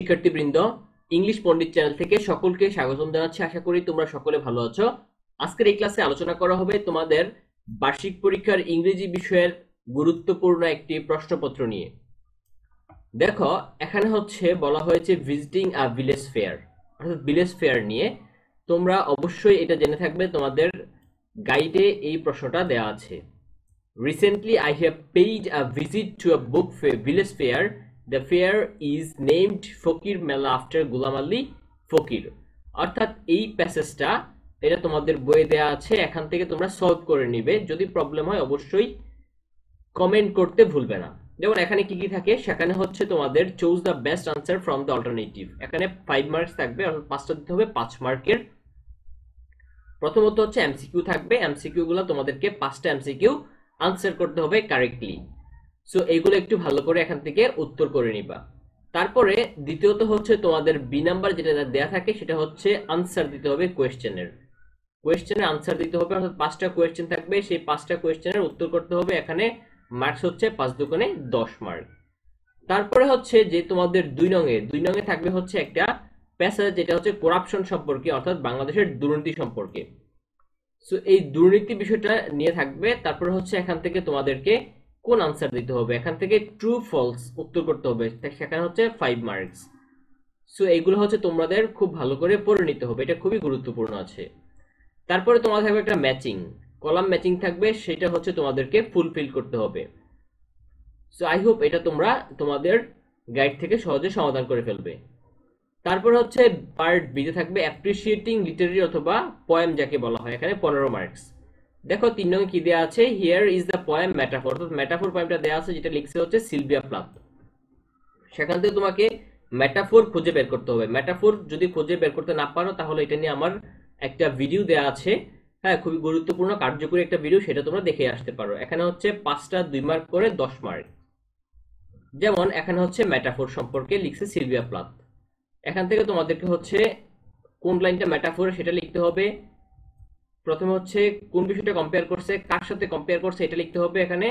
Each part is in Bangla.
শিক্ষার্থীবৃন্দ, ইংলিশ পণ্ডিত চ্যানেল থেকে সকলকে স্বাগতম জানাচ্ছি। আশা করি তোমরা সকলে ভালো আছো। আজকের এই ক্লাসে আলোচনা করা হবে তোমাদের বার্ষিক পরীক্ষার ইংরেজি বিষয়ের গুরুত্বপূর্ণ একটি প্রশ্নপত্র নিয়ে। দেখো, এখানে বলা হয়েছে ভিজিটিং আ ভিলেজ ফেয়ার, অর্থাৎ ভিলেজ ফেয়ার নিয়ে। তোমরা অবশ্যই এটা জেনে থাকবে, তোমাদের গাইডে এই প্রশ্নটা দেওয়া আছে। Recently, I have paid a visit to a village fair. The fair is named Fokir Mela after Ghulam Ali Fokir. অর্থাৎ এই প্যাসেজটা এটা তোমাদের বইয়ে দেওয়া আছে, এখান থেকে তোমরা সলভ করে নিবে। যদি প্রবলেম হয় অবশ্যই কমেন্ট করতে ভুলবে না। যেমন এখানে কি কি থাকে, সেখানে তোমাদের choose the best answer from the alternative. এখানে 5 মার্কস থাকবে, অর্থাৎ 5টা দিতে হবে 5 মার্কের। প্রথমত এমসিকিউ থাকবে, এমসিকিউ গুলো তোমাদেরকে 5টা এমসিকিউ আনসার করতে হবে কারেক্টলি। সো এইগুলো একটু ভালো করে এখান থেকে উত্তর করে নিবা। তারপরে দ্বিতীয়ত তোমাদের বি নাম্বার যেটা দেয়া থাকে, সেটা আনসার দিতে হবে কোয়েশ্চেনের আনসার দিতে হবে। অর্থাৎ 5টা কোয়েশ্চেন থাকবে, সেই 5টা কোয়েশ্চেনের উত্তর করতে হবে। এখানে মার্কস 5 দুগুণে 10 মার্ক। তারপরে যে তোমাদের 2 নংয়ে থাকবে একটা প্যাসেজ, যেটা করাপশন সম্পর্কে, অর্থাৎ বাংলাদেশের দুর্নীতি সম্পর্কে। সো এই দুর্নীতি বিষয়টা নিয়ে থাকবে। তারপরে এখান থেকে তোমাদেরকে কোন আনসার দিতে হবে, এখান থেকে ট্রু ফলস উত্তর করতে হবে, সেখানে 5 মার্কস। সো এইগুলো তোমাদের খুব ভালো করে পড়ে নিতে হবে, এটা খুবই গুরুত্বপূর্ণ আছে। তারপরে তোমাদের থাকবে একটা ম্যাচিং, কলাম ম্যাচিং থাকবে, সেটা তোমাদেরকে ফুলফিল করতে হবে। সো আই হোপ এটা তোমরা তোমাদের গাইড থেকে সহজে সমাধান করে ফেলবে। তারপর পার্ট বিতে থাকবে অ্যাপ্রিসিয়েটিং লিটারেরি অথবা পোয়েম যাকে বলা হয়, এখানে 15 মার্কস। দেখো 3 নং কি দেয়া আছে, here is the poem metaphor. অর্থাৎ মেটাফর পোয়েমটা দেয়া আছে, যেটা লিখছে সিলভিয়া প্লাথ। সেখান থেকে তোমাকে মেটাফর খুঁজে বের করতে হবে। মেটাফর যদি খুঁজে বের করতে না পারো, তাহলে এটা নিয়ে আমার একটা ভিডিও দেয়া আছে, হ্যাঁ, খুবই গুরুত্বপূর্ণ কার্যকরী একটা ভিডিও, সেটা তোমরা দেখে আসতে পারো। এখানে 5টা 2 মার্ক করে 10 মার্ক। যেমন এখানে মেটাফর সম্পর্কে লিখছে সিলভিয়া প্লাথ। এখান থেকে তোমাদেরকে কোন লাইনটা মেটাফর সেটা লিখতে হবে। প্রথমে কোন বিষয়টা কম্পেয়ার করছে, কার সাথে কম্পেয়ার করছে এটা লিখতে হবে। এখানে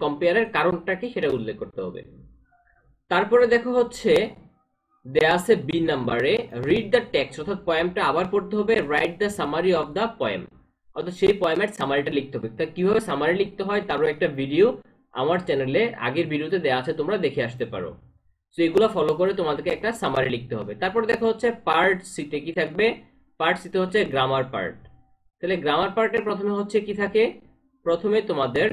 কম্পেয়ারের কারণটা কি সেটা উল্লেখ করতে হবে। তারপরে দেখো দেয়া আছে বি নাম্বারে, রিড দ্য টেক্সট, অর্থাৎ পোয়েমটা আবার পড়তে হবে। Write the summary of the poem, অর্থাৎ সেই পোয়েমের সামারিটা লিখতে হবে। তা কিভাবে সামারি লিখতে হয় তারও একটা ভিডিও আমার চ্যানেলে আগের ভিডিওতে দেওয়া আছে, তোমরা দেখে আসতে পারো। সো এগুলো ফলো করে তোমাদেরকে একটা সামারি লিখতে হবে। তারপরে দেখো পার্ট সিতে কি থাকবে, পার্ট সিতে গ্রামার পার্ট। তাহলে গ্রামার পার্টের প্রথমে কি থাকে, প্রথমে তোমাদের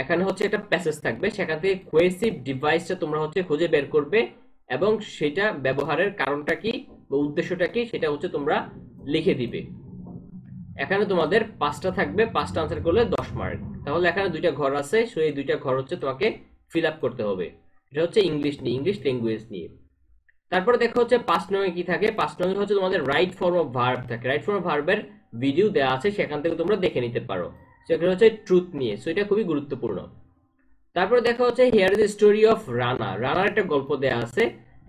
এখানে একটা প্যাসেজ থাকবে, সেখান থেকে কোহেসিভ ডিভাইসটা তোমরা খুঁজে বের করবে, এবং সেটা ব্যবহারের কারণটা কি বা উদ্দেশ্যটা কি সেটা তোমরা লিখে দিবে। এখানে তোমাদের 5টা থাকবে, 5টা আনসার করলে 10 মার্ক। তাহলে এখানে 2টা ঘর আছে, সো এই 2টা ঘর তোমাকে ফিল আপ করতে হবে। এটা ইংলিশ নিয়ে, ইংলিশ ল্যাঙ্গুয়েজ নিয়ে। তারপরে দেখো 5 নং কি থাকে, 5 নং তোমাদের রাইট ফর্ম অফ ভার্ব থাকে। রাইট ফর্ম অফ ভার্বের ভিডিও দেওয়া আছে, সেখান থেকে তোমরা দেখে নিতে পারো। সেখানে ট্রুথ নিয়ে, সো এটা খুবই গুরুত্বপূর্ণ। তারপরে দেখো here is the story of Rana. রানার একটা গল্প দেওয়া আছে,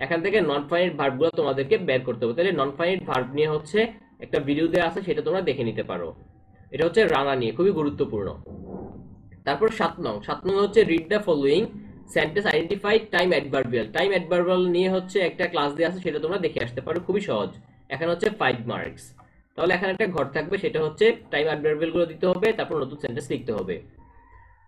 এখান থেকে নন ফাইনাইট ভার্বগুলো তোমাদেরকে বের করতে হবে। তাহলে নন ফাইনাইট ভার্ব নিয়ে একটা ভিডিও দেওয়া আছে, সেটা তোমরা দেখে নিতে পারো। এটা রানা নিয়ে, খুবই গুরুত্বপূর্ণ। তারপর 7 নং read the following sentence, identify time adverbial. Time adverbial নিয়ে একটা ক্লাস দেওয়া আছে, সেটা তোমরা দেখে আসতে পারো, খুবই সহজ। এখানে 5 মার্কস। তাহলে এখানে একটা ঘর থাকবে, সেটা টাইম অ্যাডভার্বিয়াল গুলো দিতে হবে, তারপর নতুন সেন্টেন্স লিখতে হবে।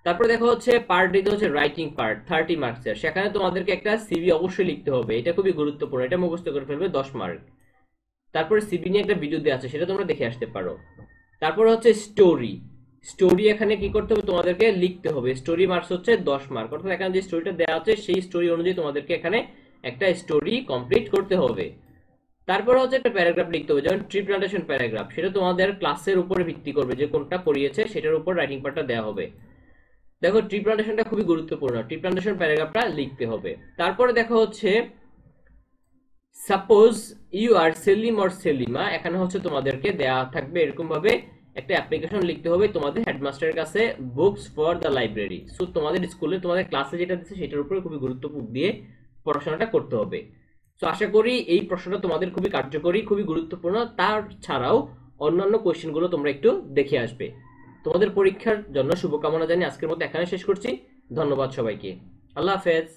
তারপর দেখো পার্ট দিতে রাইটিং পার্ট 30 মার্কস এর। সেখানে তোমাদেরকে একটা সিভি অবশ্যই লিখতে হবে, এটা খুবই গুরুত্বপূর্ণ, এটা মুখস্থ করে ফেলবে 10 মার্ক। তারপরে সিভি নিয়ে একটা ভিডিও দেওয়া আছে, সেটা তোমরা দেখে আসতে পারো। তারপর স্টোরি। স্টোরি এখানে কি করতে হবে, তোমাদেরকে লিখতে হবে। Story marks 10 mark. অর্থাৎ এখানে যে স্টোরিটা দেওয়া আছে, সেই স্টোরি অনুযায়ী তোমাদেরকে এখানে একটা স্টোরি কমপ্লিট করতে হবে। তারপর একটা প্যারাগ্রাফ লিখতে হবে, যেমন ট্রি প্ল্যান্টেশন প্যারাগ্রাফ। সেটা তোমাদের ক্লাসের উপরে ভিত্তি করবে, যে কোনটা পড়িয়েছে সেটার উপর রাইটিং পার্টটা দেওয়া হবে। দেখো ট্রি প্ল্যান্টেশনটা খুবই গুরুত্বপূর্ণ, ট্রি প্ল্যান্টেশন প্যারাগ্রাফটা লিখতে হবে। তারপরে দেখো suppose you are Salim or Salima. এখানে তোমাদেরকে দেয়া থাকবে এরকম ভাবে একটা অ্যাপ্লিকেশন লিখতে হবে তোমাদের হেডমাস্টারের কাছে, books for the library. So তোমাদের স্কুলে তোমাদের ক্লাসে যেটা দিচ্ছে সেটার উপরে খুবই গুরুত্ব দিয়ে পড়াশোনাটা করতে হবে। সো আশা করি এই প্রশ্নটা তোমাদের খুবই কার্যকরী, খুবই গুরুত্বপূর্ণ। তার ছাড়াও অন্যান্য কোশ্চেনগুলো তোমরা একটু দেখে আসবে। তোমাদের পরীক্ষার জন্য শুভকামনা জানিয়ে আজকের মতো এখানে শেষ করছি। ধন্যবাদ সবাইকে, আল্লাহ হাফেজ।